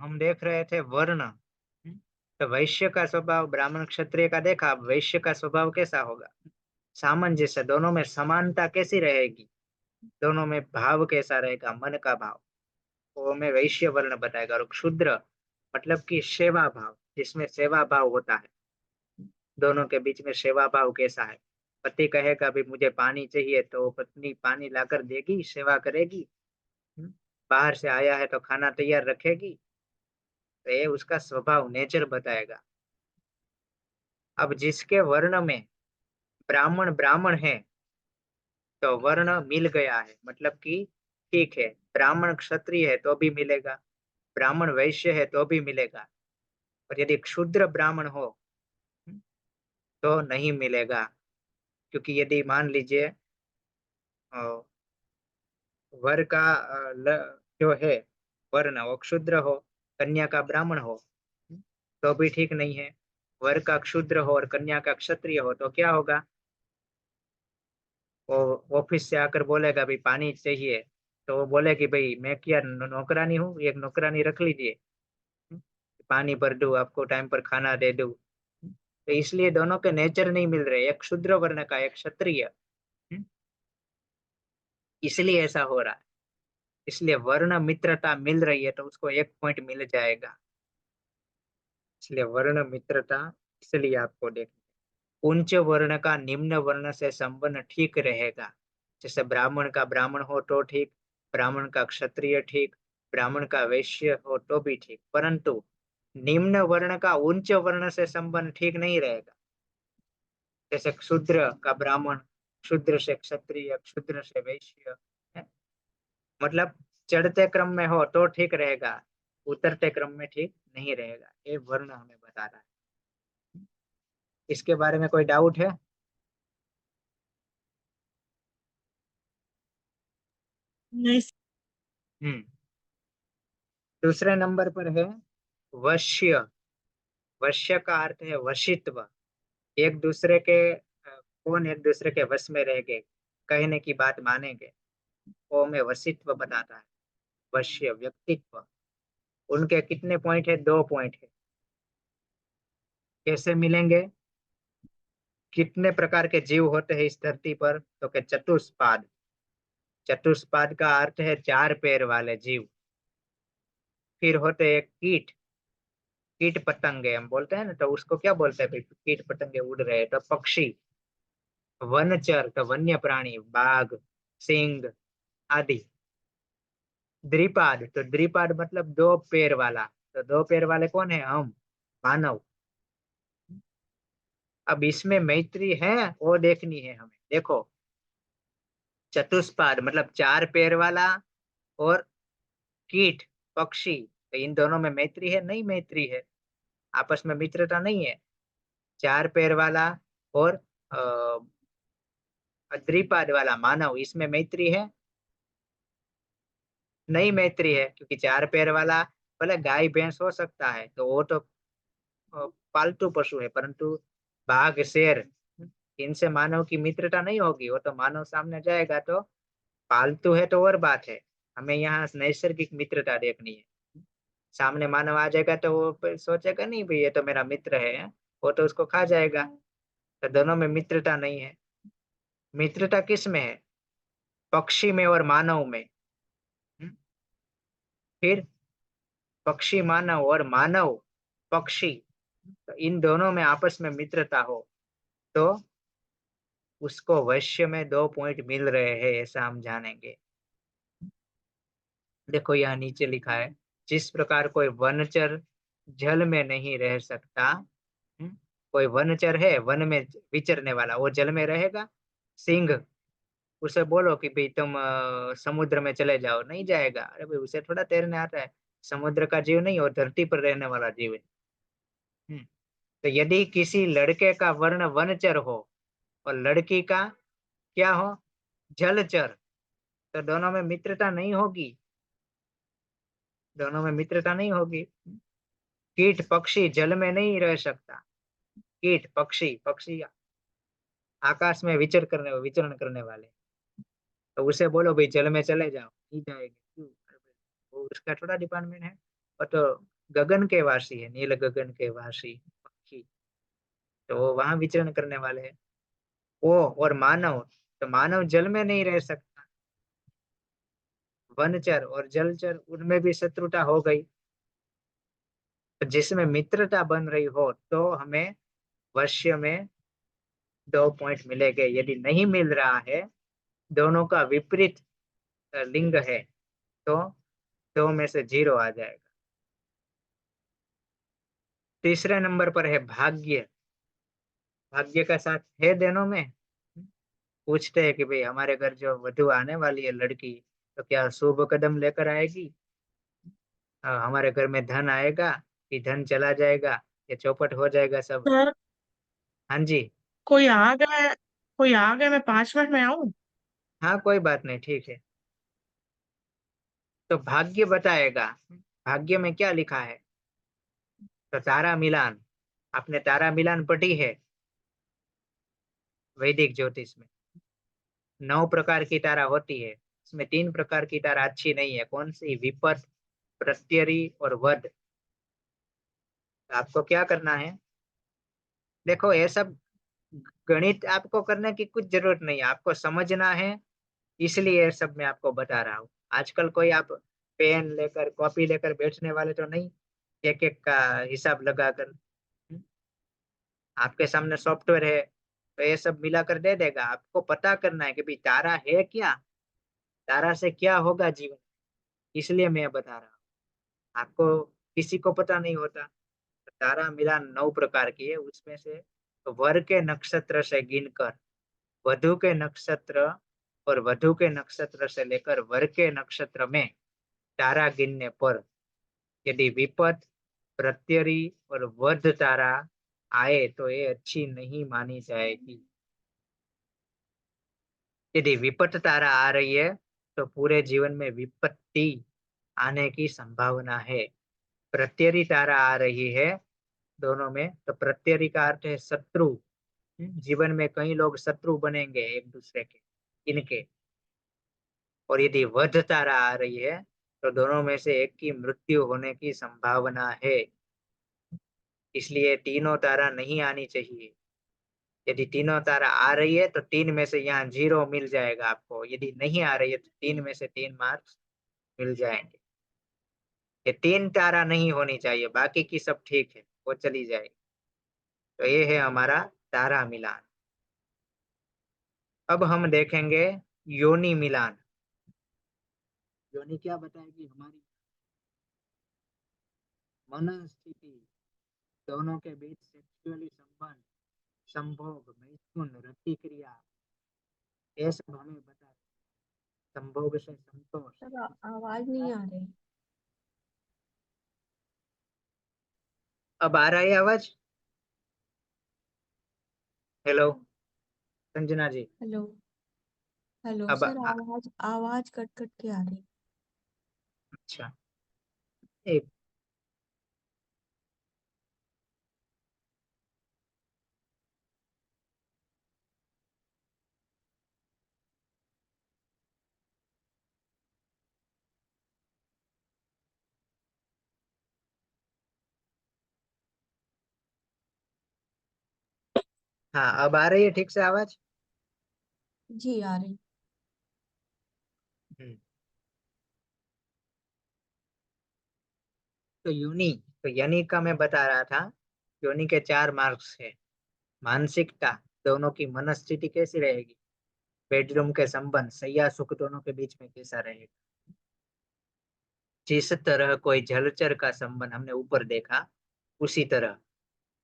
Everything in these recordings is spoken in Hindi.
हम देख रहे थे वर्ण। तो वैश्य का स्वभाव ब्राह्मण क्षत्रिय का देखा, अब वैश्य का स्वभाव कैसा होगा? सामंजस्य, दोनों में समानता कैसी रहेगी, दोनों में भाव कैसा रहेगा, मन का भाव, वो हमें वैश्य वर्ण बताएगा। और क्षुद्र मतलब कि सेवा भाव, जिसमें सेवा भाव होता है, दोनों के बीच में सेवा भाव कैसा है। पति कहेगा भी मुझे पानी चाहिए, तो पत्नी पानी लाकर देगी, सेवा करेगी। हम्म, बाहर से आया है तो खाना तैयार रखेगी। तो ये उसका स्वभाव, नेचर बताएगा। अब जिसके वर्ण में ब्राह्मण ब्राह्मण है, तो वर्ण मिल गया है, मतलब कि ठीक है, ब्राह्मण क्षत्रिय है तो भी मिलेगा, ब्राह्मण वैश्य है तो भी मिलेगा। और यदि क्षुद्र ब्राह्मण हो हम्म, तो नहीं मिलेगा। क्योंकि यदि मान लीजिए अ, वर का जो है वर्ण वो क्षुद्र हो, कन्या का ब्राह्मण हो, तो भी ठीक नहीं है। वर का क्षुद्र हो और कन्या का क्षत्रिय हो तो क्या होगा? वो ऑफिस से आकर बोलेगा भाई पानी चाहिए, तो वो बोलेगी भाई मैं क्या नौकरानी हूँ, एक नौकरानी रख लीजिए, पानी भर दूं आपको, टाइम पर खाना दे दूं। तो इसलिए दोनों के नेचर नहीं मिल रहे, एक क्षुद्र वर्ण का एक क्षत्रिय, इसलिए ऐसा हो रहा है। इसलिए वर्ण मित्रता मिल रही है तो उसको एक पॉइंट मिल जाएगा। इसलिए वर्ण मित्रता, इसलिए आपको देख, उच्च वर्ण का निम्न वर्ण से संबंध ठीक रहेगा। जैसे ब्राह्मण का ब्राह्मण हो तो ठीक, ब्राह्मण का क्षत्रिय ठीक, ब्राह्मण का वैश्य हो तो भी ठीक, परंतु निम्न वर्ण का उच्च वर्ण से संबंध ठीक नहीं रहेगा। जैसे क्षुद्र का ब्राह्मण, क्षुद्र से क्षत्रिय, क्षुद्र से वैश्य है? मतलब चढ़ते क्रम में हो तो ठीक रहेगा, उतरते क्रम में ठीक नहीं रहेगा। ये वर्ण हमें बता रहा है। इसके बारे में कोई डाउट है? नहीं। हम्म। दूसरे नंबर पर है वश्य। वश्य का अर्थ है वशित्व। एक दूसरे के कौन एक दूसरे के वश में रह गए, कहने की बात मानेंगे, वो हमें वशित्व बताता है। वश्य व्यक्तित्व। उनके कितने पॉइंट है? 2 पॉइंट है। कैसे मिलेंगे? कितने प्रकार के जीव होते हैं इस धरती पर? तो के चतुष्पाद। चतुष्पाद का अर्थ है 4 पैर वाले जीव। फिर होते हैं कीट। कीट पतंगे हम बोलते हैं ना, तो उसको क्या बोलते हैं भाई? कीट पतंगे उड़ रहे हैं तो पक्षी। वनचर तो वन्य प्राणी, बाघ, सिंह आदि। द्विपाद तो द्विपाद मतलब 2 पैर वाला, तो 2 पैर वाले कौन है? हम, मानव। अब इसमें मैत्री है वो देखनी है हमें। देखो, चतुष्पाद मतलब 4 पैर वाला, और कीट, पक्षी, तो इन दोनों में मैत्री है? नहीं मैत्री है, आपस में मित्रता नहीं है। 4 पैर वाला और द्विपाद वाला मानव, इसमें मैत्री है? नहीं मैत्री है, क्योंकि 4 पैर वाला भले गाय भैंस हो सकता है, तो वो तो पालतू पशु है, परंतु बाघ शेर, इनसे मानव की मित्रता नहीं होगी। वो तो मानव सामने जाएगा तो पालतू है तो और बात है, हमें यहाँ नैसर्गिक मित्रता देखनी है। सामने मानव आ जाएगा तो वो फिर सोचेगा नहीं भाई ये तो मेरा मित्र है, वो तो उसको खा जाएगा। तो दोनों में मित्रता नहीं है। मित्रता किस में है? पक्षी में और मानव में। हम्म? फिर पक्षी मानव और मानव पक्षी, तो इन दोनों में आपस में मित्रता हो तो उसको वैश्य में 2 पॉइंट मिल रहे हैं, ऐसा हम जानेंगे। देखो यहाँ नीचे लिखा है, जिस प्रकार कोई वनचर जल में नहीं रह सकता। कोई वनचर है वन में विचरने वाला, वो जल में रहेगा? सिंह, उसे बोलो कि भाई तुम समुद्र में चले जाओ, नहीं जाएगा। अरे भाई उसे थोड़ा तैरने आता है, समुद्र का जीव नहीं, और धरती पर रहने वाला जीव है। हम्म, तो यदि किसी लड़के का वर्ण वनचर हो और लड़की का क्या हो? जलचर, तो दोनों में मित्रता नहीं होगी। दोनों में मित्रता नहीं होगी। कीट पक्षी जल में नहीं रह सकता। कीट पक्षी, पक्षी आकाश में विचरण करने वाले, तो उसे बोलो भाई जल में चले जाओ, नहीं जाएंगे। क्यों? अरे भाई, वो उसका थोड़ा डिपार्टमेंट है, वो तो गगन के वासी है, नील गगन के वासी पक्षी, तो वो वहां विचरण करने वाले हैं। वो और मानव, तो मानव जल में नहीं रह सकता, वनचर और जलचर उनमें भी शत्रुता हो गई। तो जिसमें मित्रता बन रही हो तो हमें वश्य में 2 पॉइंट मिलेंगे। यदि नहीं मिल रहा है, दोनों का विपरीत लिंग है, तो 2 में से 0 आ जाएगा। तीसरे नंबर पर है भाग्य। भाग्य का साथ है दोनों में। पूछते हैं कि भाई हमारे घर जो वधु आने वाली है लड़की, तो क्या शुभ कदम लेकर आएगी, हमारे घर में धन आएगा कि धन चला जाएगा, ये चौपट हो जाएगा सब। सर, हाँ जी। कोई आ गया, कोई आ गया, मैं 5 मिनट में आऊं? हाँ कोई बात नहीं, ठीक है। तो भाग्य बताएगा। भाग्य में क्या लिखा है? तो तारा मिलान। आपने तारा मिलान पढ़ी है वैदिक ज्योतिष में? 9 प्रकार की तारा होती है, इसमें 3 प्रकार की तारा अच्छी नहीं है। कौन सी? विपत, प्रत्यरी और वध। तो आपको क्या करना है? देखो ये सब गणित आपको करने की कुछ जरूरत नहीं है, आपको समझना है, इसलिए ये सब मैं आपको बता रहा हूँ। आजकल कोई आप पेन लेकर कॉपी लेकर बैठने वाले तो नहीं, एक एक का हिसाब लगाकर। आपके सामने सॉफ्टवेयर है, तो ये सब मिलाकर दे देगा। आपको पता करना है कि भाई तारा है क्या, तारा से क्या होगा जीवन, इसलिए मैं बता रहा हूँ। आपको किसी को पता नहीं होता। तारा मिलान 9 प्रकार की है, उसमें से तो वर के नक्षत्र से गिनकर वधु के नक्षत्र और वधु के नक्षत्र से लेकर वर के नक्षत्र में तारा गिनने पर यदि विपत, प्रत्यरी और वध तारा आए तो ये अच्छी नहीं मानी जाएगी। यदि विपत तारा आ रही है तो पूरे जीवन में विपत्ति आने की संभावना है। प्रत्यरी तारा आ रही है दोनों में, तो प्रत्यरी का अर्थ है शत्रु। जीवन में कई लोग शत्रु बनेंगे एक दूसरे के, इनके। और यदि वध तारा आ रही है तो दोनों में से एक की मृत्यु होने की संभावना है। इसलिए तीनों तारा नहीं आनी चाहिए। यदि तीनों तारा आ रही है तो 3 में से यहाँ 0 मिल जाएगा आपको, यदि नहीं आ रही है तो 3 में से 3 मार्क्स मिल जाएंगे। ये 3 तारा नहीं होनी चाहिए, बाकी की सब ठीक है, वो चली जाएगी। तो ये है हमारा तारा मिलान। अब हम देखेंगे योनि मिलान। योनि क्या बताएगी? हमारी मन स्थिति, दोनों के बीच सेक्सुअली संबंध, संभोग, मैथुन, रति क्रिया, ये सब हमें बता। संभोग से संतोष। सर, आवाज नहीं आ रही। अब आ रहा है आवाज? Hello Sanjana ji. Hello. Hello अब सर, आवाज आवाज कट कट के आ रही। अच्छा, एक हाँ अब आ रही है ठीक से आवाज? जी आ रही। हम्म। तो यूनि, तो यानी का मैं बता रहा था, योनि के 4 मार्क्स है। मानसिकता, दोनों की मनस्थिति कैसी रहेगी, बेडरूम के संबंध, सैया सुख दोनों के बीच में कैसा रहेगा। जिस तरह कोई जलचर का संबंध हमने ऊपर देखा, उसी तरह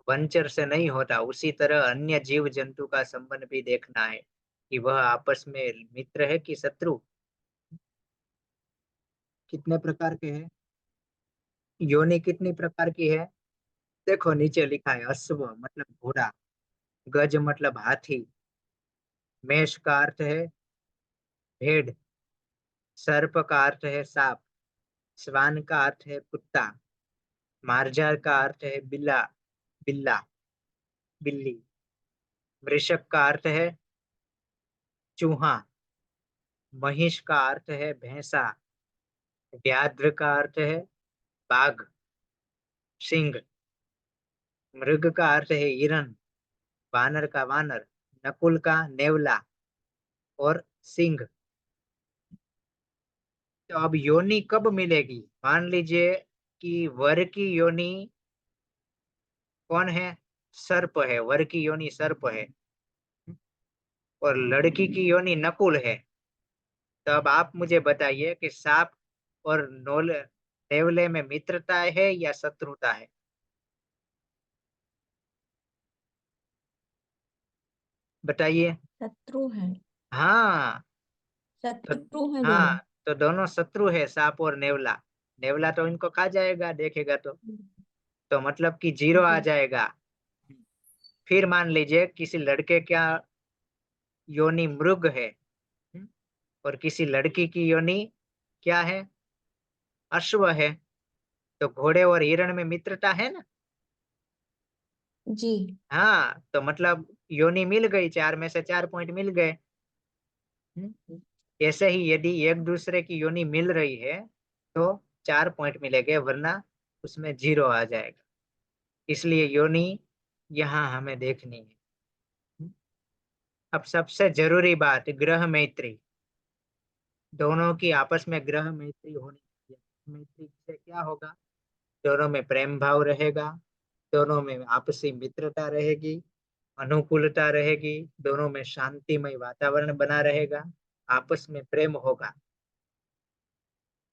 वनचर से नहीं होता, उसी तरह अन्य जीव जंतु का संबंध भी देखना है कि वह आपस में मित्र है कि शत्रु। कितने प्रकार के हैं, योनि कितनी प्रकार की है? देखो नीचे लिखा है, अश्व मतलब घोड़ा, गज मतलब हाथी, मेष का अर्थ है भेड़, सर्प का अर्थ है सांप, श्वान का अर्थ है कुत्ता, मार्जार का अर्थ है बिल्ला, बिल्ला, बिल्ली, वृषभ का अर्थ है चूहा, महिष का अर्थ है भैंसा, व्याघ्र का अर्थ है बाघ, सिंह। मृग का अर्थ है हिरण, वानर का वानर, नकुल का नेवला और सिंह। तो अब योनि कब मिलेगी? मान लीजिए कि वर की योनि कौन है? सर्प है, वर की योनि सर्प है और लड़की की योनि नकुल है। तो अब आप मुझे बताइए कि सांप और नोल नेवले में मित्रता है या शत्रुता है? बताइए। शत्रु है। हाँ। तो शत्रु है दोनों। हाँ, तो दोनों शत्रु है, सांप और नेवला। नेवला तो इनको खा जाएगा देखेगा तो मतलब कि 0 आ जी। जाएगा। फिर मान लीजिए किसी लड़के का योनि मृग है, हम्म, और किसी लड़की की योनि क्या है? अश्व है। तो घोड़े और हिरण में मित्रता है ना? जी। हाँ, तो मतलब योनि मिल गई, 4 में से 4 पॉइंट मिल गए। ऐसे ही यदि एक दूसरे की योनि मिल रही है तो 4 पॉइंट मिलेंगे, वरना उसमें 0 आ जाएगा। इसलिए योनि यहाँ हमें देखनी है। अब सबसे जरूरी बात, ग्रह मैत्री। दोनों की आपस में ग्रह मैत्री होनी चाहिए। मैत्री से क्या होगा? दोनों में प्रेम भाव रहेगा, दोनों में आपसी मित्रता रहेगी, अनुकूलता रहेगी, दोनों में शांतिमय वातावरण बना रहेगा, आपस में प्रेम होगा।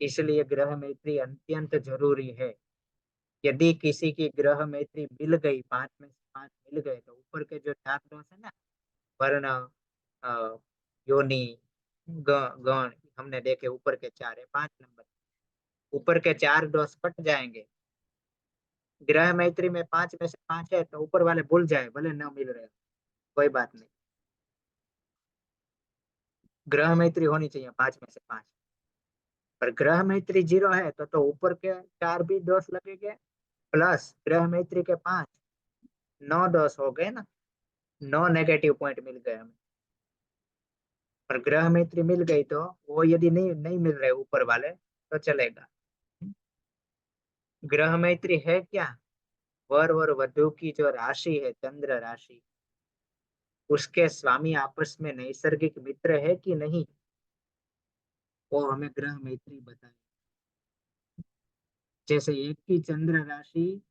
इसलिए ग्रह मैत्री अत्यंत जरूरी है। यदि किसी की ग्रह मैत्री मिल गई, 5 में से 5 मिल गए, तो ऊपर के जो 4 दोष है ना, वर्ण, अ, योनि, गण, हमने देखे ऊपर के 4 है, 5 नंबर, ऊपर के 4 दोष कट जाएंगे। ग्रह मैत्री में 5 में से 5 है तो ऊपर वाले भूल जाए, भले न मिल रहे, कोई बात नहीं। ग्रह मैत्री होनी चाहिए 5 में से 5। पर ग्रह मैत्री 0 है तो ऊपर के 4 भी दोष लगेंगे, प्लस ग्रह मैत्री के 5, 9 दोष हो गए ना, 9 नेगेटिव पॉइंट मिल गए हमें। पर ग्रह मैत्री मिल गई तो वो यदि नहीं नहीं मिल रहे ऊपर वाले तो चलेगा। ग्रह मैत्री है क्या? वर और वधु की जो राशि है, चंद्र राशि, उसके स्वामी आपस में नैसर्गिक मित्र है कि नहीं, वो हमें ग्रह मैत्री बताए। जैसे एक की चंद्र राशि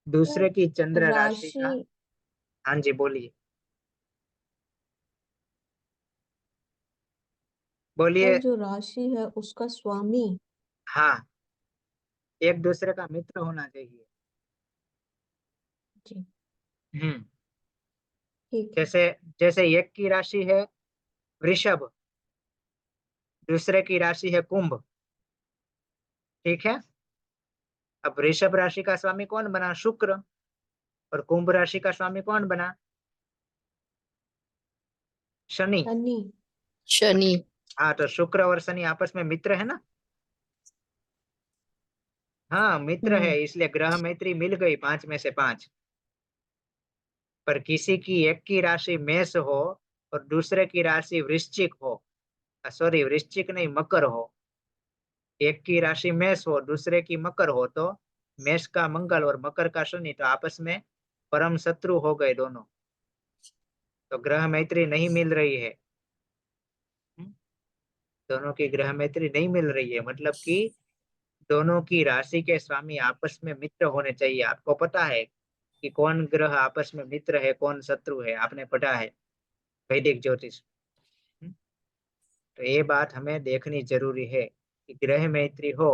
दूसरे की चंद्र राशि राशि का। हाँ जी, बोलिए बोलिए। पर जो राशि है उसका स्वामी। हाँ, एक दूसरे का मित्र होना चाहिए। जी। हम्म। ठीक है। जैसे जैसे एक की राशि है वृषभ, दूसरे की राशि है कुंभ, ठीक है। अब वृषभ राशि का स्वामी कौन बना? शुक्र। और कुंभ राशि का स्वामी कौन बना? शनि। शनि। शनि। हाँ, तो शुक्र और शनि आपस में मित्र है ना? हाँ, मित्र है, हम्म। इसलिए ग्रह मैत्री मिल गई 5 में से 5। पर किसी की एक की राशि मेष हो और दूसरे की राशि वृश्चिक हो, सॉरी वृश्चिक नहीं, मकर हो। एक की राशि मेष हो, दूसरे की मकर हो, तो मेष का मंगल और मकर का शनि, तो आपस में परम शत्रु हो गए दोनों। तो ग्रह मैत्री नहीं मिल रही है। हम्म, दोनों की ग्रह मैत्री नहीं मिल रही है, मतलब कि दोनों की राशि के स्वामी आपस में मित्र होने चाहिए। आपको पता है कि कौन ग्रह आपस में मित्र है, कौन शत्रु है, आपने पढ़ा है वैदिक ज्योतिष। हम्म, तो ये बात हमें देखनी जरूरी है कि ग्रह मैत्री हो,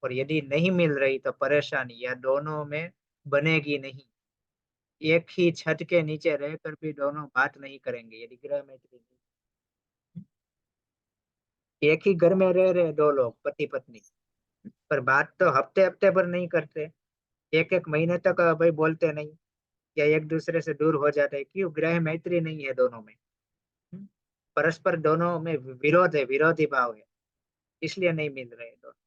और यदि नहीं मिल रही तो परेशानी या दोनों में बनेगी नहीं। एक ही छत के नीचे रहकर भी दोनों बात नहीं करेंगे यदि ग्रह मैत्री नहीं। एक ही घर में रह रहे दो लोग, पति पत्नी, पर बात तो हफ्ते हफ्ते भर नहीं करते, एक एक महीने तक भाई बोलते नहीं, या एक दूसरे से दूर हो जाते हैं। क्यों? ग्रह मैत्री नहीं है दोनों में। हम्म? परस्पर दोनों में विरोध है, विरोधी भाव है, इसलिए नहीं मिल रहे दोनों।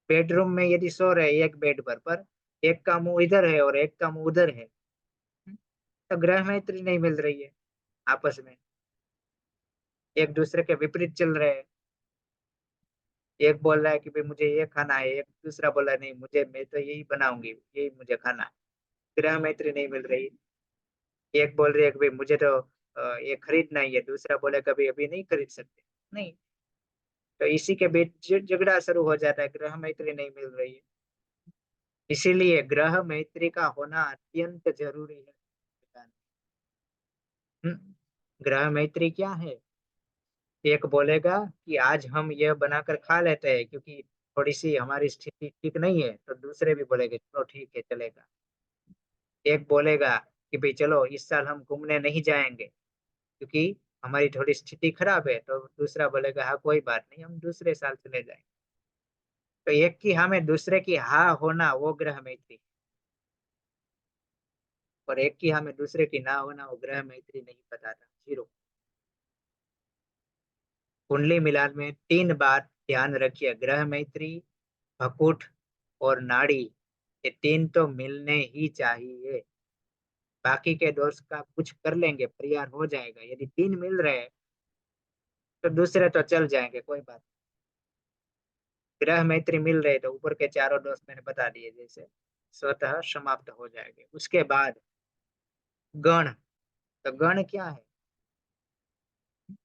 बेडरूम में यदि सो रहे एक बेड पर एक का मुंह इधर है और एक का मुंह उधर है, तो ग्रह मैत्री नहीं मिल रही है आपस में, एक दूसरे के विपरीत चल रहे हैं। एक बोल रहा है कि भाई मुझे ये खाना है, एक दूसरा बोला नहीं मुझे, मैं तो यही बनाऊंगी, यही मुझे खाना है। गृह मैत्री नहीं मिल रही। एक बोल रही है कि भाई मुझे तो ये खरीदना ही है, दूसरा बोले कभी अभी नहीं खरीद सकते। नहीं, तो इसी के बीच झगड़ा शुरू हो जाता है, गृह मैत्री नहीं मिल रही है। इसीलिए गृह मैत्री का होना अत्यंत जरूरी है। गृह मैत्री क्या है? एक बोलेगा कि आज हम यह बनाकर खा लेते हैं क्योंकि थोड़ी सी हमारी स्थिति ठीक नहीं है, तो दूसरे भी बोलेंगे चलो ठीक है चलेगा। एक बोलेगा कि भाई चलो इस साल हम घूमने नहीं जाएंगे क्योंकि हमारी थोड़ी स्थिति खराब है, तो दूसरा बोलेगा हाँ कोई बात नहीं हम दूसरे साल चले जाएंगे। तो एक की हाँ में दूसरे की हाँ होना वो गृह मैत्री, और एक की हाँ में दूसरे की ना होना वो गृह मैत्री नहीं बताता, जीरो। कुंडली मिलान में 3 बात ध्यान रखिए, गृह मैत्री, भकुट और नाड़ी, ये 3 तो मिलने ही चाहिए। बाकी के दोस्त का कुछ कर लेंगे, परिहार हो जाएगा। यदि 3 मिल रहे हैं तो दूसरे तो चल जाएंगे, कोई बात। गृह मैत्री मिल रहे तो ऊपर के चारों दोस्त मैंने बता दिए जैसे स्वतः समाप्त हो जाएंगे। उसके बाद गण, तो गण क्या है?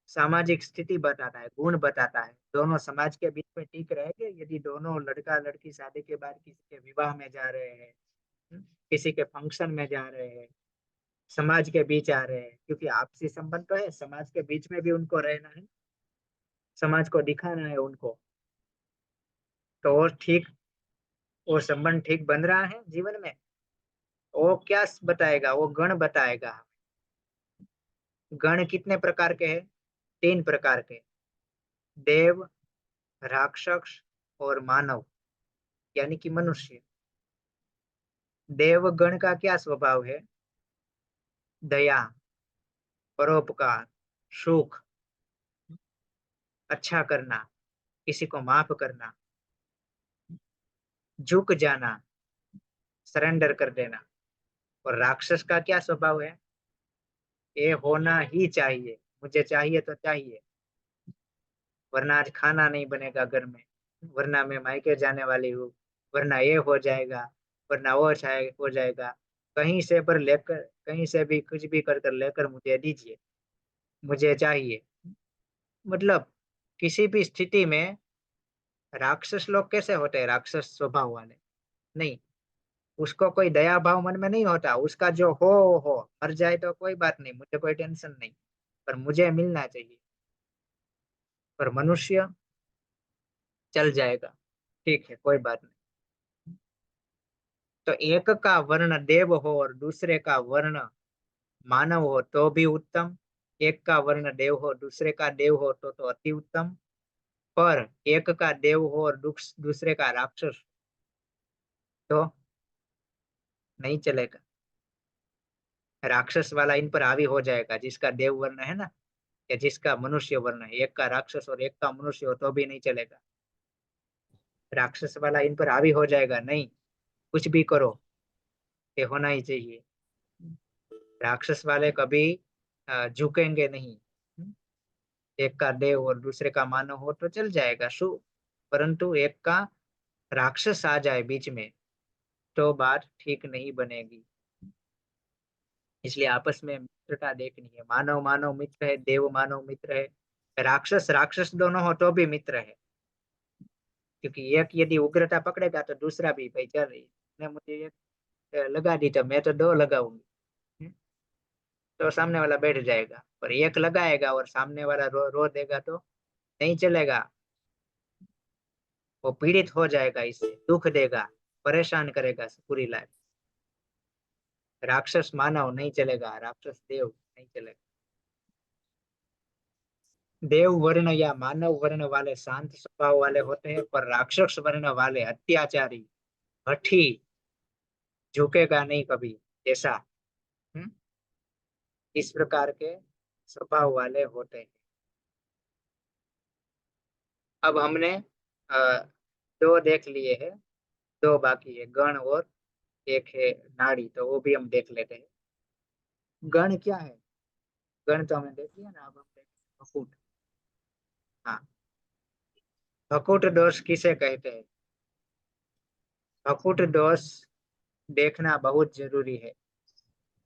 सामाजिक स्थिति बताता है, गुण बताता है, दोनों समाज के बीच में ठीक रहेंगे यदि दोनों लड़का लड़की शादी के बाद किसी के विवाह में जा रहे हैं, किसी के फंक्शन में जा रहे हैं, समाज के बीच आ रहे हैं, क्योंकि आपसी संबंध तो है, समाज के बीच में भी उनको रहना है, समाज को दिखाना है उनको। तो वो ठीक, वो संबंध ठीक बन रहा है जीवन में, वो क्या बताएगा? वो गण बताएगा। गण कितने प्रकार के हैं? 3 प्रकार के, देव, राक्षस और मानव, यानी कि मनुष्य। देवगण का क्या स्वभाव है? दया, परोपकार, सुख, अच्छा करना, किसी को माफ करना, झुक जाना, सरेंडर कर देना। और राक्षस का क्या स्वभाव है? ये होना ही चाहिए, मुझे चाहिए तो चाहिए, वरना आज खाना नहीं बनेगा घर में, वरना मैं मायके जाने वाली हूँ, वरना ये हो जाएगा, वरना वो हो जाएगा। कहीं से पर लेकर, कहीं से भी कुछ भी कर कर लेकर मुझे दीजिए, मुझे चाहिए। मतलब किसी भी स्थिति में राक्षस लोग कैसे होते हैं? राक्षस स्वभाव वाले नहीं, उसको कोई दया भाव मन में नहीं होता, उसका जो हो मर जाए तो कोई बात नहीं, मुझे कोई टेंशन नहीं, पर मुझे मिलना चाहिए। पर मनुष्य चल जाएगा, ठीक है कोई बात नहीं। तो एक का वर्ण देव हो और दूसरे का वर्ण मानव हो तो भी उत्तम, एक का वर्ण देव हो दूसरे का देव हो तो अति उत्तम। पर एक का देव हो और दूसरे का राक्षस तो नहीं चलेगा। राक्षस वाला इन पर हावी हो जाएगा, जिसका देव वर्ण है ना, या जिसका मनुष्य वर्ण है। एक का राक्षस और एक का मनुष्य हो तो भी नहीं चलेगा, राक्षस वाला इन पर हावी हो जाएगा। नहीं, कुछ भी करो ये होना ही चाहिए। राक्षस वाले कभी झुकेंगे नहीं। एक का देव और दूसरे का मानव हो तो चल जाएगा शु, परंतु एक का राक्षस आ जाए बीच में तो बात ठीक नहीं बनेगी। इसलिए आपस में मित्रता देखनी है, मानव मानव मित्र है, देव मानव मित्र है, राक्षस राक्षस दोनों हो तो भी मित्र है। क्योंकि एक यदि उग्रता पकड़ेगा तो दूसरा भी भाई चल रही ने मुझे एक लगा दी तो मैं तो 2 लगाऊंगी, तो सामने वाला बैठ जाएगा। पर एक लगाएगा और सामने वाला रो देगा तो नहीं चलेगा, वो पीड़ित हो जाएगा, इससे दुख देगा, परेशान करेगा पूरी लाइफ। राक्षस मानव नहीं चलेगा, राक्षस देव नहीं चलेगा। देव वर्ण या मानव वर्ण वाले शांत स्वभाव वाले होते हैं, पर राक्षस वर्ण वाले अत्याचारी, हठी, झुकेगा नहीं कभी, ऐसा। हम्म? इस प्रकार के स्वभाव वाले होते हैं। अब हमने अ, 2 देख लिए हैं, 2 बाकी है, गण और एक है नाड़ी, तो वो भी हम देख लेते हैं। गण क्या है? गण तो हमने देख लिया ना, अब हम देखेंगे भकूट। हाँ, भकुट दोष किसे कहते हैं? भकुट दोष देखना बहुत जरूरी है,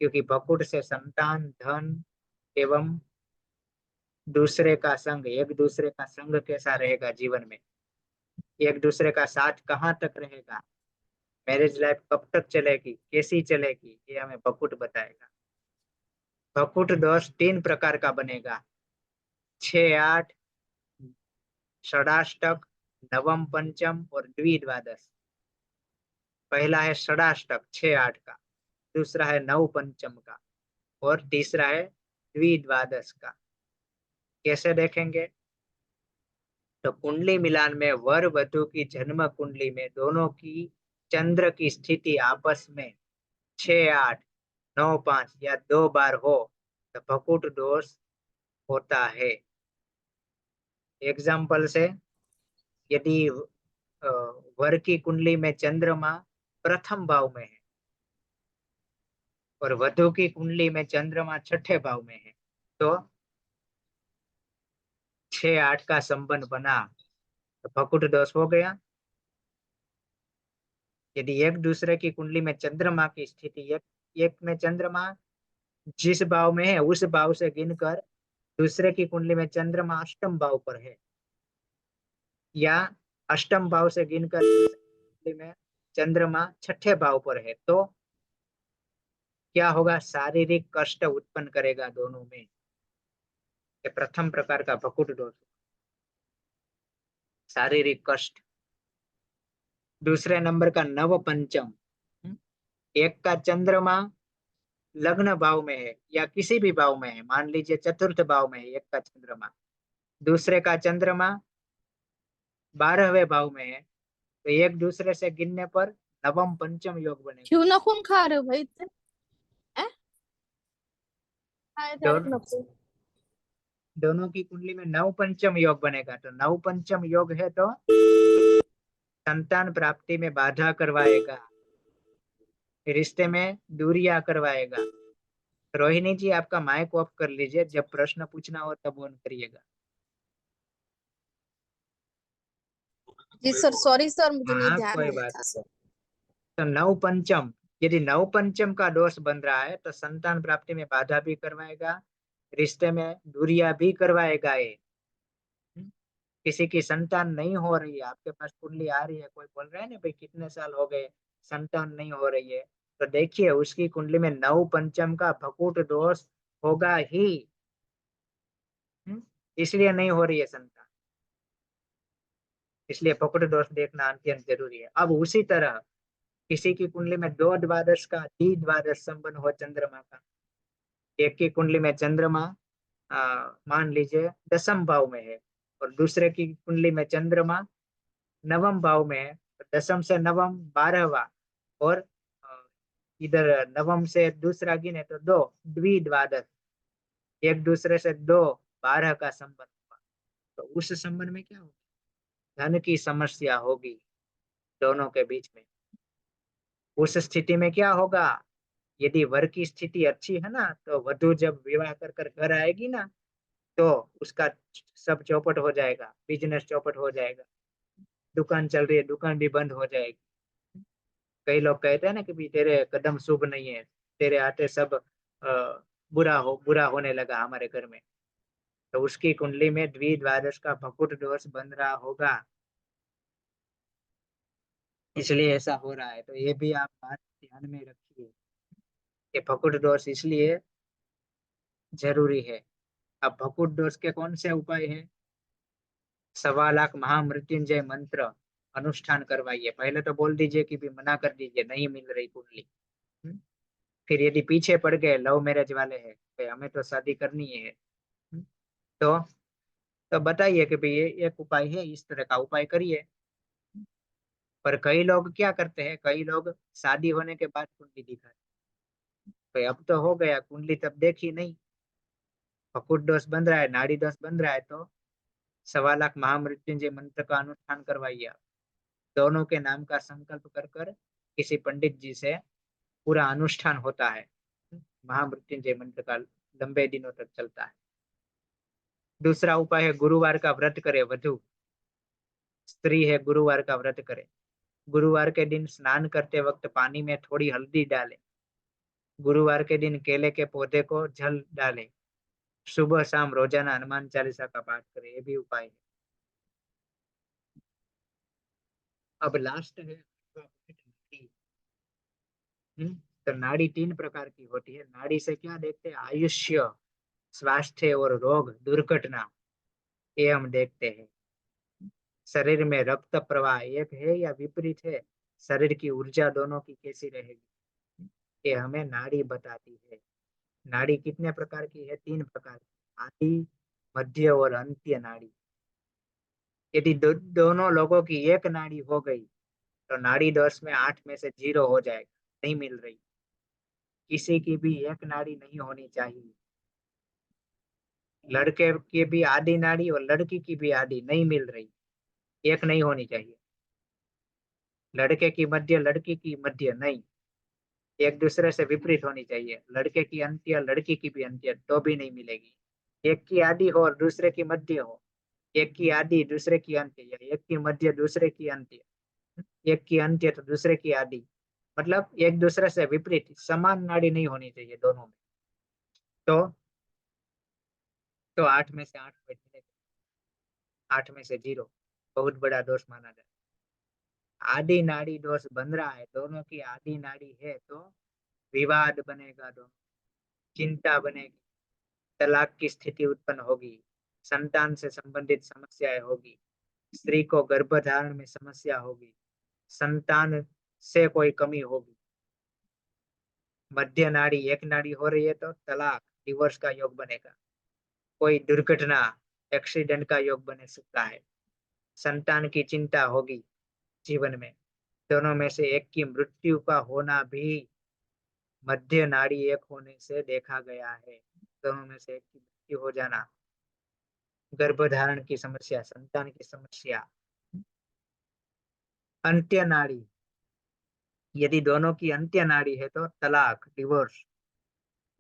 क्योंकि भकुट से संतान, धन एवं दूसरे का संग, एक दूसरे का संग कैसा रहेगा जीवन में, एक दूसरे का साथ कहाँ तक रहेगा, मैरिज लाइफ कब तक चलेगी, कैसी चलेगी, ये हमें भकुट बताएगा। भकुट दोष 3 प्रकार का बनेगा, 6, 8, षडाष्टक, नवम पंचम और द्विद्वादश। पहला है षडाष्टक 6, 8 का, दूसरा है नव पंचम का और तीसरा है द्विद्वादश का। कैसे देखेंगे? तो कुंडली मिलान में वर वधु की जन्म कुंडली में दोनों की चंद्र की स्थिति आपस में 6, 8, 9, 5 या 2 बार हो तो भकुट दोष होता है। एग्जाम्पल से, यदि वर की कुंडली में चंद्रमा प्रथम भाव में है और वधु की कुंडली में चंद्रमा छठे भाव में है, तो 6, 8 का संबंध बना तो भकुट दोष हो गया। यदि एक दूसरे की कुंडली में चंद्रमा की स्थिति, एक में चंद्रमा जिस भाव में है उस भाव से गिनकर दूसरे की कुंडली में चंद्रमा अष्टम भाव पर है, या अष्टम भाव से गिनकर कुंडली में चंद्रमा छठे भाव पर है, तो क्या होगा? शारीरिक कष्ट उत्पन्न करेगा दोनों में। ये प्रथम प्रकार का भकुट दोष, शारीरिक कष्ट। दूसरे नंबर का नव पंचम, एक का चंद्रमा लग्न भाव में है या किसी भी भाव में है, मान लीजिए चतुर्थ भाव में है एक का चंद्रमा, दूसरे का चंद्रमा 12वें भाव में है, तो एक दूसरे से गिनने पर नवम पंचम योग बनेगा। क्यों नखून खा रहे हो भाई इतने? हैं? खाए जा रहे दोनों नखून। दोनों की कुंडली में नव पंचम योग बनेगा, तो नव पंचम योग है तो संतान प्राप्ति में बाधा करवाएगा, रिश्ते में दूरियां करवाएगा। रोहिणी जी, आपका माइक ऑफ कर लीजिए, जब प्रश्न पूछना हो तब ऑन करिएगा। जी सर, सॉरी सर, मुझे नहीं हाँ, ध्यान कोई नहीं बात था नहीं। सर। तो नव पंचम, यदि नव पंचम का दोष बन रहा है तो संतान प्राप्ति में बाधा भी करवाएगा, रिश्ते में दूरियां भी करवाएगा। ये किसी की संतान नहीं हो रही है, आपके पास कुंडली आ रही है, कोई बोल रहा है ना भाई कितने साल हो गए संतान नहीं हो रही है, तो देखिए उसकी कुंडली में नव पंचम का भकुट दोष होगा ही, इसलिए नहीं हो रही है संतान। इसलिए भकुट दोष देखना अत्यंत जरूरी है। अब उसी तरह किसी की कुंडली में दो द्वादश का द्विद्वादश संबंध हो चंद्रमा का, एक की कुंडली में चंद्रमा मान लीजिए दसम भाव में है और दूसरे की कुंडली में चंद्रमा नवम भाव में है, दसम से नवम 12वां और इधर नवम से दूसरा गिने तो 2, द्विद्वादश, एक दूसरे से 2, 12 का संबंध हुआ, तो उस संबंध में क्या होगा? धन की समस्या होगी दोनों के बीच में। उस स्थिति में क्या होगा? यदि वर की स्थिति अच्छी है ना, तो वधु जब विवाह कर कर घर आएगी ना, तो उसका सब चौपट हो जाएगा, बिजनेस चौपट हो जाएगा, दुकान चल रही है दुकान भी बंद हो जाएगी। कई लोग कहते हैं ना कि भी तेरे कदम शुभ नहीं है, तेरे आते सब बुरा होने लगा हमारे घर में, तो उसकी कुंडली में द्विद्वादश का भकुट दोष बन रहा होगा, इसलिए ऐसा हो रहा है। तो ये भी आप बात ध्यान में रखिए कि भकुट दोष इसलिए जरूरी है। अब भकुट दोष के कौन से उपाय है? 1.25 लाख महामृत्युंजय मंत्र अनुष्ठान करवाइए। पहले तो बोल दीजिए कि भी मना कर दीजिए, नहीं मिल रही कुंडली। फिर यदि पीछे पड़ गए, लव मैरिज वाले हैं, तो हमें तो शादी करनी है, तो बताइए कि भाई ये एक उपाय है, इस तरह का उपाय करिए। पर कई लोग क्या करते हैं, कई लोग शादी होने के बाद कुंडली दिखाते, तो अब तो हो गया कुंडली तब देखी नहीं, भकुट दोष बन रहा है, नाड़ी दोष बन रहा है, तो 1.25 लाख महामृत्युंजय मंत्र का अनुष्ठान करवाइए। दोनों के नाम का संकल्प कर कर किसी पंडित जी से पूरा अनुष्ठान होता है, महामृत्युंजय मंत्र का लंबे दिनों तक चलता है। दूसरा उपाय है गुरुवार का व्रत करे वधु, स्त्री है गुरुवार का व्रत करे, गुरुवार के दिन स्नान करते वक्त पानी में थोड़ी हल्दी डाले, गुरुवार के दिन केले के पौधे को जल डाले, सुबह शाम रोजाना हनुमान चालीसा का पाठ करे, ये भी उपाय है। अब लास्ट है नाड़ी। तो नाड़ी 3 प्रकार की होती है। नाड़ी से क्या देखते हैं? आयुष्य, स्वास्थ्य और रोग, दुर्घटना, ये हम देखते हैं। शरीर में रक्त प्रवाह एक है या विपरीत है, शरीर की ऊर्जा दोनों की कैसी रहेगी, ये हमें नाड़ी बताती है। नाड़ी कितने प्रकार की है? 3 प्रकार की, आदि, मध्य और अंत्य नाड़ी। यदि दोनों लोगों की एक नाड़ी हो गई तो नाड़ी दोष में 8 में से 0 हो जाएगा, नहीं मिल रही। किसी की भी एक नाड़ी नहीं होनी चाहिए। लड़के की भी आधी नाड़ी और लड़की की भी आधी नहीं मिल रही, एक नहीं होनी चाहिए। लड़के की मध्य, लड़की की मध्य नहीं, एक दूसरे से विपरीत होनी चाहिए। लड़के की अंत्य, लड़की की भी अंत्य, तो भी नहीं मिलेगी। एक की आधी हो और दूसरे की मध्य हो, एक की आधी दूसरे की अंत्य, या एक की मध्य दूसरे की अंत्य, एक की अंत्य तो दूसरे की आधी, मतलब एक दूसरे से विपरीत, समान नाड़ी नहीं होनी चाहिए दोनों में। तो 8 में से 8 मिलेगा, 8 में से 0 बहुत बड़ा दोष माना जाए। आदि नाड़ी दोष बन रहा है, दोनों की आदि नाड़ी है तो विवाद बनेगा, दोनों चिंता बनेगी, तलाक की स्थिति उत्पन्न होगी, संतान से संबंधित समस्याएं होगी, स्त्री को गर्भधारण में समस्या होगी, संतान से कोई कमी होगी। मध्य नाड़ी एक नाड़ी हो रही है तो तलाक, डिवोर्स का योग बनेगा, कोई दुर्घटना, एक्सीडेंट का योग बन सकता है, संतान की चिंता होगी जीवन में। दोनों में से एक की मृत्यु का होना भी मध्य नाड़ी एक होने से देखा गया है। दोनों में से एक की मृत्यु हो जाना, गर्भधारण की समस्या, संतान की समस्या। अंत्य नाड़ी, यदि दोनों की अंत्य नाड़ी है तो तलाक, डिवोर्स,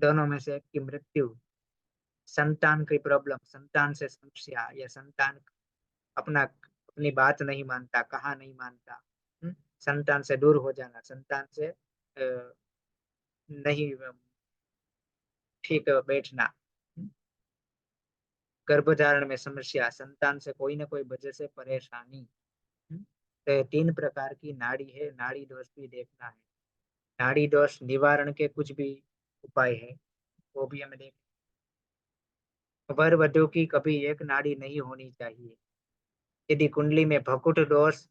दोनों में से एक की मृत्यु, संतान की प्रॉब्लम, संतान से समस्या, या संतान अपनी बात नहीं मानता, कहा नहीं मानता, संतान से दूर हो जाना, संतान से नहीं ठीक बैठना, गर्भधारण में समस्या, संतान से कोई ना कोई वजह से परेशानी। तो 3 प्रकार की नाड़ी है, नाड़ी दोष भी देखना है। नाड़ी दोष निवारण के कुछ भी उपाय है, वो भी हमें देख। वर वधु की कभी एक नाड़ी नहीं होनी चाहिए। यदि कुंडली में भकुट दोष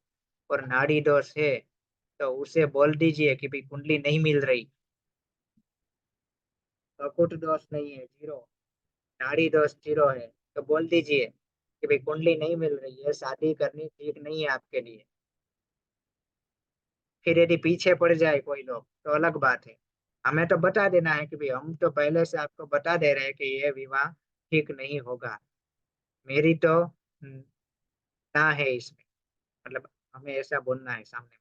और नाड़ी दोष है तो उसे बोल दीजिए कि भाई कुंडली नहीं मिल रही, भकुट दोष नहीं है 0, नाड़ी दोष 0 है, तो बोल दीजिए कि भाई कुंडली नहीं मिल रही है, शादी करनी ठीक नहीं है आपके लिए। फिर यदि पीछे पड़ जाए कोई लोग तो अलग बात है, हमें तो बता देना है कि भाई हम तो पहले से आपको बता दे रहे हैं कि यह विवाह ठीक नहीं होगा, मेरी तो ना है इसमें, मतलब हमें ऐसा बोलना है सामने।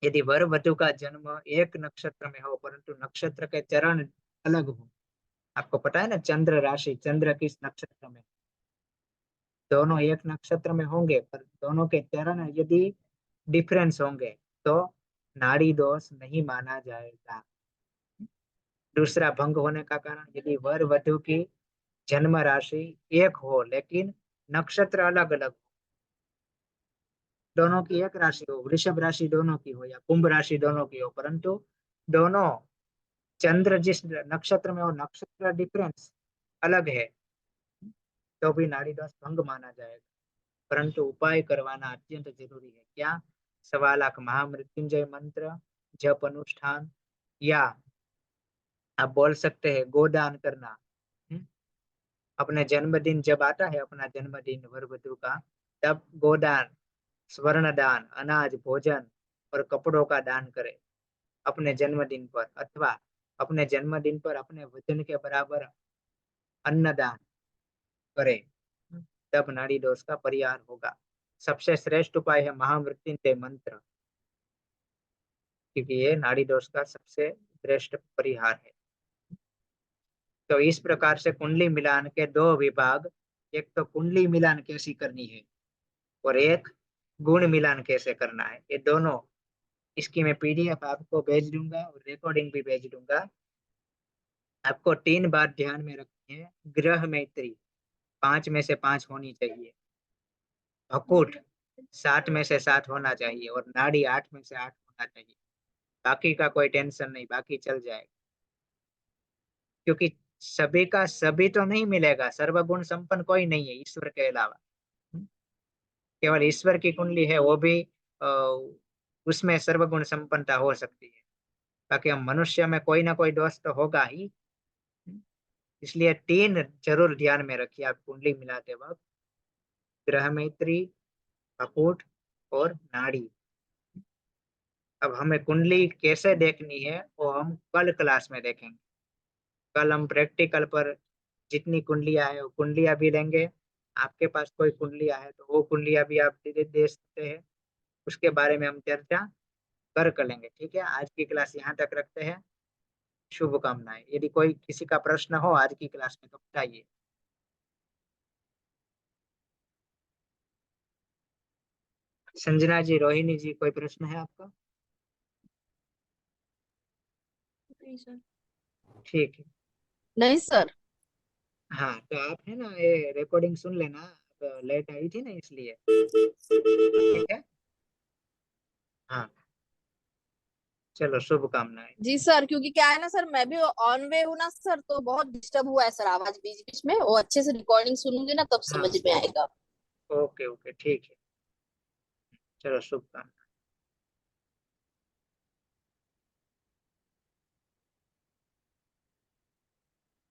यदि वर वधु का जन्म एक नक्षत्र में हो परंतु नक्षत्र के चरण अलग हो, आपको पता है ना, चंद्र राशि, चंद्र किस नक्षत्र में, दोनों एक नक्षत्र में होंगे पर दोनों के चरण यदि डिफरेंस होंगे तो नाड़ी दोष नहीं माना जाएगा। दूसरा भंग होने का कारण, यदि वर वधु की जन्म राशि एक हो लेकिन नक्षत्र अलग अलग हो, दोनों की एक राशि हो, वृषभ राशि दोनों की हो या कुंभ राशि दोनों की हो, परंतु दोनों चंद्र जिस नक्षत्र में हो, नक्षत्र डिफरेंस अलग है, तो भी नाड़ी दोष भंग माना जाएगा। परंतु उपाय करवाना अत्यंत जरूरी है। क्या? 1,25,000 महामृत्युंजय मंत्र जप अनुष्ठान, या आप बोल सकते हैं गोदान करना। अपने जन्मदिन जब आता है, अपना जन्मदिन वर वधु का, तब गोदान, स्वर्ण दान, अनाज, भोजन और कपड़ों का दान करें अपने जन्मदिन पर, अथवा अपने जन्मदिन पर अपने वजन के बराबर अन्नदान करें, तब नाड़ी दोष का परिहार होगा। सबसे श्रेष्ठ उपाय है महामृत्युंजय मंत्र, क्योंकि ये नाड़ी दोष का सबसे श्रेष्ठ परिहार है। तो इस प्रकार से कुंडली मिलान के 2 विभाग, एक तो कुंडली मिलान कैसी करनी है, और एक गुण मिलान कैसे करना है, ये दोनों इसकी मैं पीडीएफ आपको भेज दूंगा और रिकॉर्डिंग भी भेज दूंगा। आपको 3 बात ध्यान में रखनी है। ग्रह मैत्री 5 में से 5 होनी चाहिए, अकूट 7 में से 7 होना चाहिए और नाड़ी 8 में से 8 होना चाहिए। बाकी का कोई टेंशन नहीं, बाकी चल जाएगा, क्योंकि सभी का सभी तो नहीं मिलेगा, सर्वगुण संपन्न कोई नहीं है ईश्वर के अलावा। केवल ईश्वर की कुंडली है, वो भी उसमें सर्वगुण संपन्नता हो सकती है। बाकी हम मनुष्य में कोई ना कोई दोष तो होगा ही। इसलिए 3 जरूर ध्यान में रखिए आप कुंडली मिलाते वक्त, ग्रह मैत्री, अकूट और नाड़ी। अब हमें कुंडली कैसे देखनी है वो हम कल क्लास में देखेंगे। कल हम प्रैक्टिकल पर जितनी कुंडलियां है वो कुंडलियां भी लेंगे। आपके पास कोई कुंडलियां है तो वो कुंडलियां भी आप दे सकते हैं, उसके बारे में हम चर्चा कर लेंगे। ठीक है, आज की क्लास यहाँ तक रखते हैं। शुभकामनाएं। यदि कोई किसी का प्रश्न हो आज की क्लास में तो बताइए। संजना जी, रोहिणी जी, कोई प्रश्न है आपका? नहीं सर। ठीक है। नहीं सर। हाँ, तो आप है ना ये रिकॉर्डिंग सुन लेना, तो लेट आई थी ना इसलिए। ठीक है, हाँ, चलो शुभकामनाएं। जी सर, क्योंकि क्या है ना सर, मैं भी ऑन वे हूँ ना सर, तो बहुत डिस्टर्ब हुआ है सर आवाज बीच बीच में। वो अच्छे से रिकॉर्डिंग सुनूंगी ना तब हाँ, समझ में आएगा। ओके ओके, ठीक है, चलो शुभकामनाएं।